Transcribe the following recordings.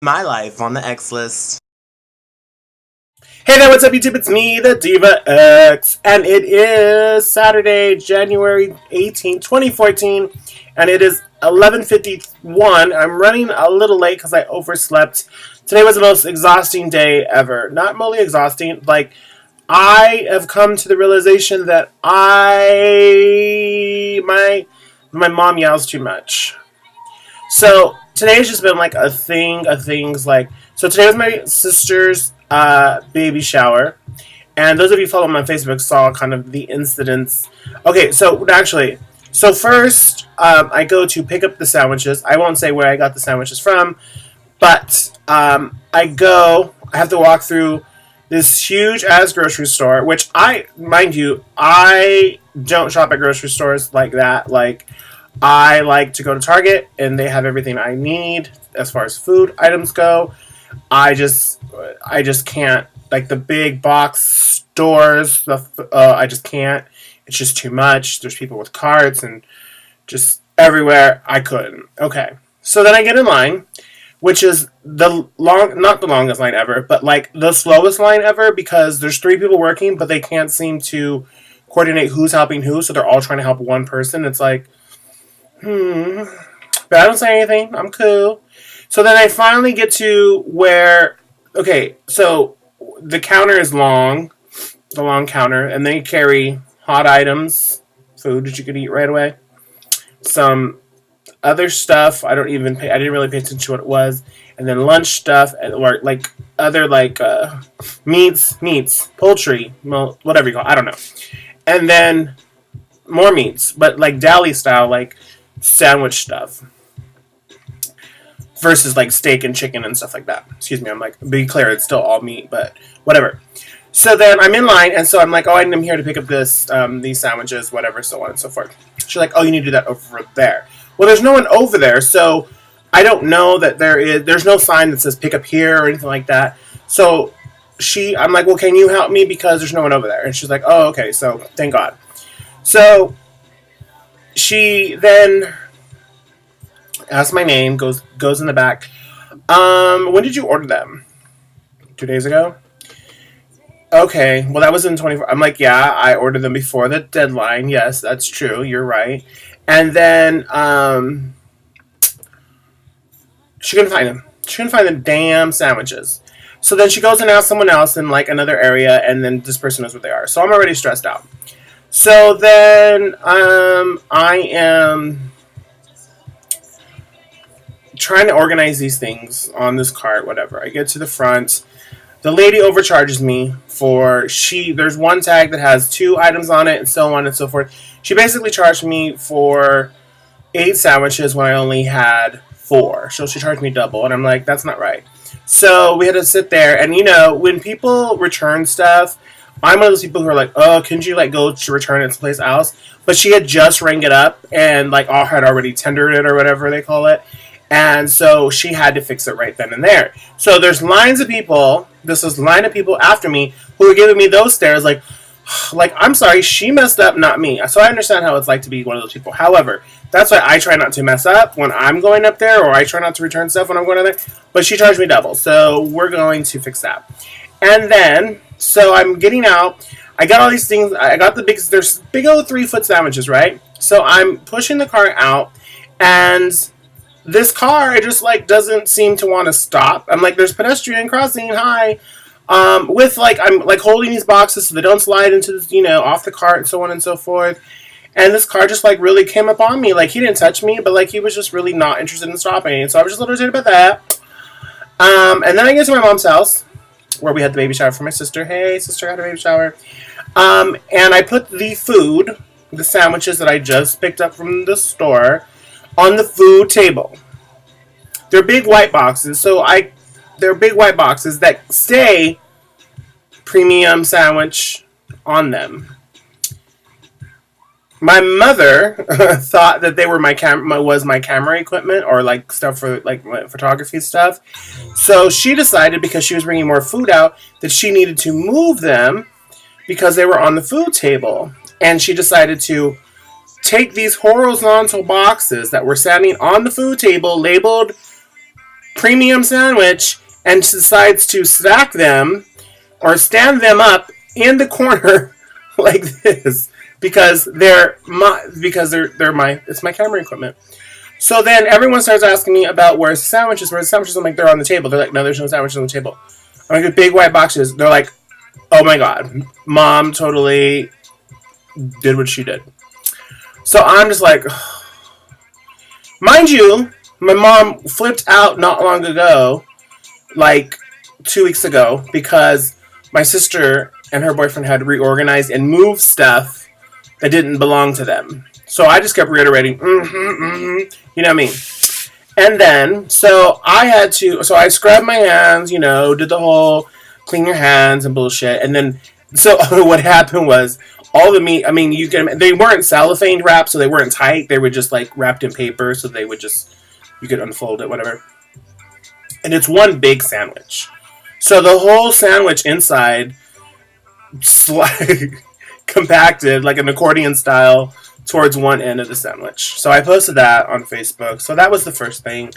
My life on the X list. Hey there, what's up, YouTube? It's me, the Diva X, and it is Saturday, January 18th, 2014, and it is 11:51. I'm running a little late because I overslept. Today was the most exhausting day ever. Not really exhausting, like, I have come to the realization that my mom yells too much. So today's just been like a thing of things. Like, so today was my sister's baby shower, and those of you who follow me on Facebook saw kind of the incidents. Okay, so actually, so first I go to pick up the sandwiches. I won't say where I got the sandwiches from, but I have to walk through this huge ass grocery store, which mind you, I don't shop at grocery stores like that. Like, I like to go to Target and they have everything I need as far as food items go. I just I just can't, like, the big box stores. I just can't. It's just too much. There's people with carts and just everywhere. I couldn't. Okay, so then I get in line, which is not the longest line ever, but like the slowest line ever, because there's three people working, but they can't seem to coordinate who's helping who, so they're all trying to help one person. It's like, but I don't say anything. I'm cool. So then I finally get to where, okay, so the counter is long, the long counter, and they carry hot items, food that you could eat right away. Some other stuff, I didn't really pay attention to what it was. And then lunch stuff, or like other, like, meats, poultry, well, whatever you call it, I don't know. And then more meats, but like deli style, like sandwich stuff, versus like steak and chicken and stuff like that. Excuse me, I'm like, be clear, it's still all meat, but whatever. So then I'm in line, and so I'm like, oh, I'm here to pick up these sandwiches, whatever, so on and so forth. She's like, oh, you need to do that over there. Well, there's no one over there, so I don't know that there's no sign that says pick up here or anything like that. So I'm like, well, can you help me, because there's no one over there? And she's like, oh, okay, so thank God. So she then asks my name, goes in the back. When did you order them? 2 days ago? Okay, well, that was in 24. I'm like, yeah, I ordered them before the deadline. Yes, that's true. You're right. And then she couldn't find them. She couldn't find the damn sandwiches. So then she goes and asks someone else in like another area, and then this person knows what they are. So I'm already stressed out. So then I am trying to organize these things on this cart, whatever. I get to the front. The lady overcharges me there's one tag that has 2 items on it, and so on and so forth. She basically charged me for 8 sandwiches when I only had 4. So she charged me double, and I'm like, that's not right. So we had to sit there, and when people return stuff, I'm one of those people who are like, oh, couldn't you like go to return it someplace else? But she had just rang it up and like had already tendered it or whatever they call it. And so she had to fix it right then and there. So there's lines of people. This is a line of people after me who were giving me those stares like, I'm sorry, she messed up, not me. So I understand how it's like to be one of those people. However, that's why I try not to mess up when I'm going up there, or I try not to return stuff when I'm going up there. But she charged me double, so we're going to fix that. And then, so I'm getting out. I got all these things. I got there's big old 3-foot sandwiches, right? So I'm pushing the car out, and this car just like doesn't seem to want to stop. I'm like, there's pedestrian crossing, hi. With like, I'm like holding these boxes so they don't slide into this, off the cart and so on and so forth. And this car just like really came up on me. Like, he didn't touch me, but like he was just really not interested in stopping. And so I was just a little irritated about that. And then I get to my mom's house where we had the baby shower for my sister. Hey, sister, I had a baby shower. And I put the sandwiches that I just picked up from the store, on the food table. They're big white boxes, they're big white boxes that say premium sandwich on them. My mother thought that they were my camera equipment, or like stuff for like photography stuff. So she decided, because she was bringing more food out, that she needed to move them because they were on the food table. And she decided to take these horizontal boxes that were standing on the food table, labeled premium sandwich and decides to stack them or stand them up in the corner like this because it's my camera equipment. So then everyone starts asking me about where's the sandwiches. I'm like, they're on the table. They're like, no, there's no sandwiches on the table. I'm like, big white boxes. They're like, oh my god, mom totally did what she did. So I'm just like, mind you, my mom flipped out not long ago, like 2 weeks ago, because my sister and her boyfriend had reorganized and moved stuff that didn't belong to them. So I just kept reiterating, you know what I mean? And then, so I scrubbed my hands, did the whole clean your hands and bullshit. And then, so what happened was, all the meat, they weren't cellophane wrapped, so they weren't tight. They were just like wrapped in paper, so they would you could unfold it, whatever. And it's one big sandwich. So the whole sandwich inside compacted like an accordion style towards one end of the sandwich. So I posted that on Facebook. So that was the first thing.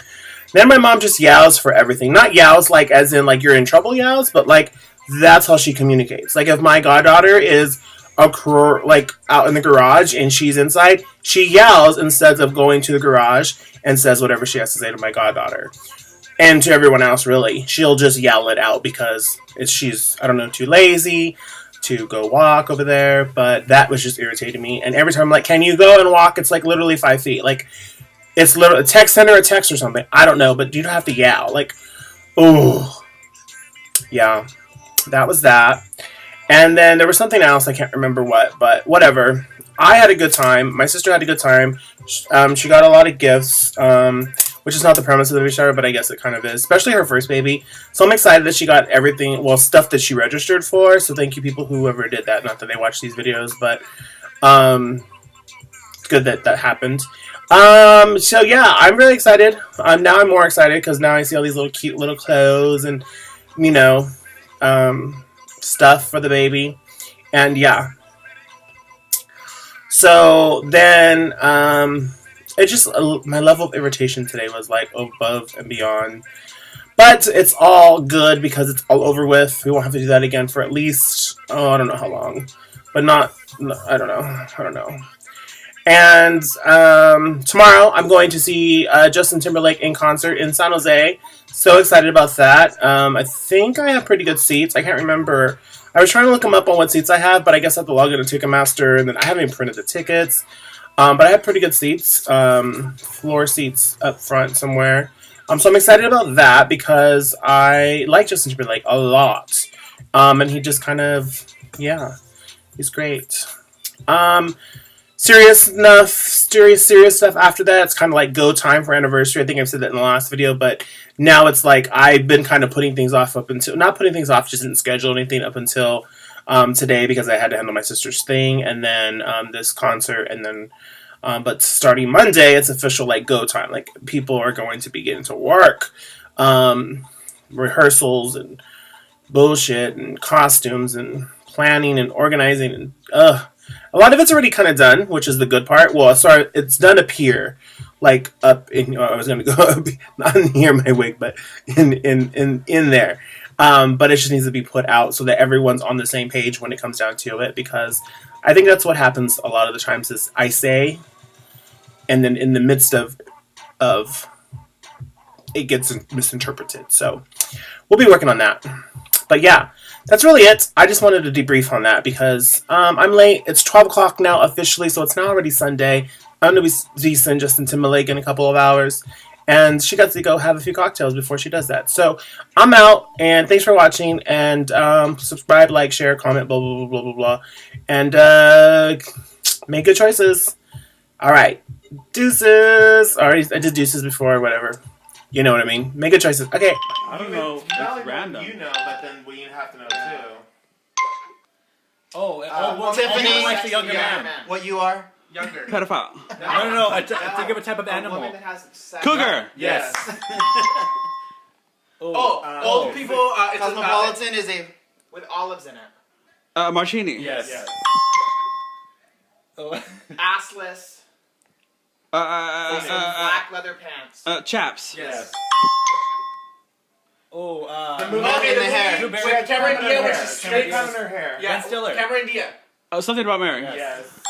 Then my mom just yells for everything. Not yells like as in like you're in trouble yells, but like that's how she communicates. Like if my goddaughter is out in the garage and she's inside, she yells instead of going to the garage and says whatever she has to say to my goddaughter. And to everyone else, really. She'll just yell it out because she's, I don't know, too lazy to go walk over there. But that was just irritating me. And every time I'm like, can you go and walk? It's like literally 5 feet. Like, it's literally, send her a text or something. I don't know, but you don't have to yell. Like, oh. Yeah. That was that. And then there was something else, I can't remember what, but whatever. I had a good time. My sister had a good time. She got a lot of gifts, which is not the premise of the baby shower, but I guess it kind of is, especially her first baby. So I'm excited that she got everything, stuff that she registered for. So thank you, people, whoever did that. Not that they watch these videos, but it's good that happened. So yeah, I'm really excited. Now I'm more excited because now I see all these little cute little clothes and, stuff for the baby. And yeah. So then, it just, my level of irritation today was like above and beyond. But it's all good because it's all over with. We won't have to do that again for at least, I don't know how long. But I don't know. And tomorrow I'm going to see Justin Timberlake in concert in San Jose. So excited about that. I think I have pretty good seats. I can't remember. I was trying to look them up on what seats I have, but I guess I have to log into Ticketmaster, and then I haven't even printed the tickets. But I have pretty good seats, floor seats up front somewhere. So I'm excited about that because I like Justin Timberlake a lot. And he just kind of, yeah, he's great. Serious stuff after that. It's kind of like go time for anniversary. I think I've said that in the last video, but now it's like I've been kind of putting things off not putting things off, just didn't schedule anything up until today because I had to handle my sister's thing and then this concert and then but starting Monday it's official like go time. Like people are going to be getting to work. Rehearsals and bullshit and costumes and planning and organizing and a lot of it's already kind of done, which is the good part. Well, sorry, it's done up here, like up in. I was gonna go up, not near my wig, but in there. But it just needs to be put out so that everyone's on the same page when it comes down to it. Because I think that's what happens a lot of the times is I say, and then in the midst of it gets misinterpreted. So we'll be working on that. But yeah. That's really it. I just wanted to debrief on that because I'm late. It's 12 o'clock now officially, so it's now already Sunday. I'm going to be seeing Justin Timberlake in a couple of hours, and she got to go have a few cocktails before she does that. So I'm out, and thanks for watching, and subscribe, like, share, comment, blah, blah, blah, blah, blah, blah, and make good choices. All right. Deuces. Already, I did deuces before, whatever. You know what I mean. Make good choices. Okay. I don't know. It's random. You know, but then we have to know too. Well, Tiffany likes the younger man. What you are? Younger. Pedophile. No. Think of a type of animal. Woman that has sex. Cougar. Yes. Old people. It's Cosmopolitan is a with olives in it. Martini. Yes. Assless. Black leather pants. Chaps. Yes. movie. Okay, in the the hair. movie. With Cameron Diaz, where Hair. she's straight Cameron cutting her hair. Ben Stiller. Cameron Diaz. Oh, something about Mary. Yes. Yes.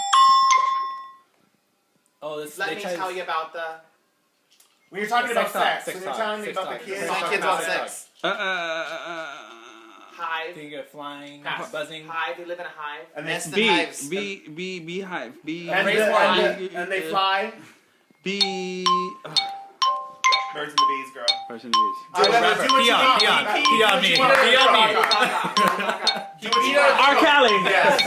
Oh, this. Let they me tried- tell you about the When you're talking Sex about talk, sex, sex when you're talk, telling me sex about the talk. kids, Sex Telling talk, kids sex about talk. sex. I Hive. think of flying, Pass. buzzing. Hive. They live in a hive. and they, Nest in Bee, hives. beehive. Bee. and, Raise the- one. and they fly. Bee. Birds and the bees, girl. Person bees. Do whatever. rapper. Do what you Peon, want. peon, Be peon what me, you want. peon me. Do what you want. R. Kelly. Yes.